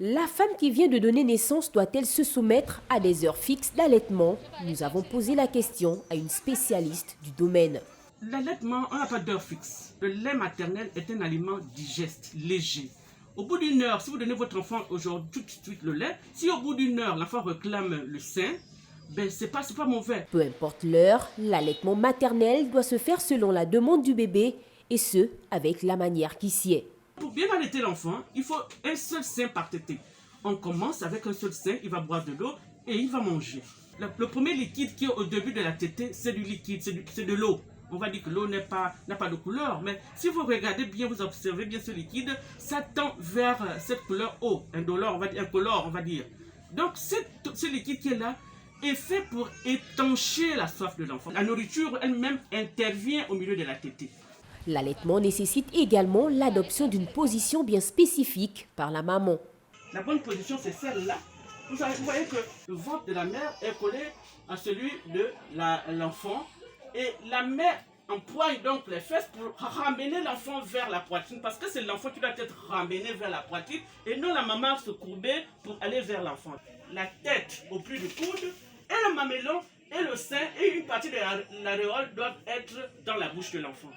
La femme qui vient de donner naissance doit-elle se soumettre à des heures fixes d'allaitement? Nous avons posé la question à une spécialiste du domaine. L'allaitement, on n'a pas d'heure fixe. Le lait maternel est un aliment digeste, léger. Au bout d'une heure, si vous donnez votre enfant aujourd'hui tout de suite le lait, si au bout d'une heure l'enfant réclame le sein, ben c'est pas mauvais. Peu importe l'heure, l'allaitement maternel doit se faire selon la demande du bébé et ce, avec la manière qui sied. Pour bien allaiter l'enfant, il faut un seul sein par tétée. On commence avec un seul sein, il va boire de l'eau et il va manger. Le premier liquide qui est au début de la tétée, c'est du liquide, c'est de l'eau. On va dire que l'eau n'a pas de couleur, mais si vous regardez bien, vous observez bien ce liquide, ça tend vers cette couleur eau, indolore, incolore, on va dire. Donc ce liquide qui est là est fait pour étancher la soif de l'enfant. La nourriture elle-même intervient au milieu de la tétée. L'allaitement nécessite également l'adoption d'une position bien spécifique par la maman. La bonne position, c'est celle-là. Vous voyez que le ventre de la mère est collé à celui de l'enfant. Et la mère empoigne donc les fesses pour ramener l'enfant vers la poitrine. Parce que c'est l'enfant qui doit être ramené vers la poitrine et non la maman se courber pour aller vers l'enfant. La tête au plus du coude et le mamelon et le sein et une partie de l'aréole doivent être dans la bouche de l'enfant.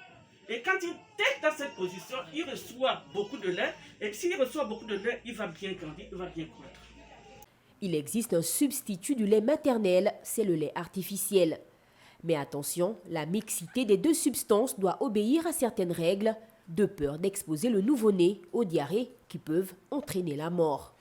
Et quand il est dans cette position, il reçoit beaucoup de lait. Et s'il reçoit beaucoup de lait, il va bien grandir, il va bien croître. Il existe un substitut du lait maternel, c'est le lait artificiel. Mais attention, la mixité des deux substances doit obéir à certaines règles, de peur d'exposer le nouveau-né aux diarrhées qui peuvent entraîner la mort.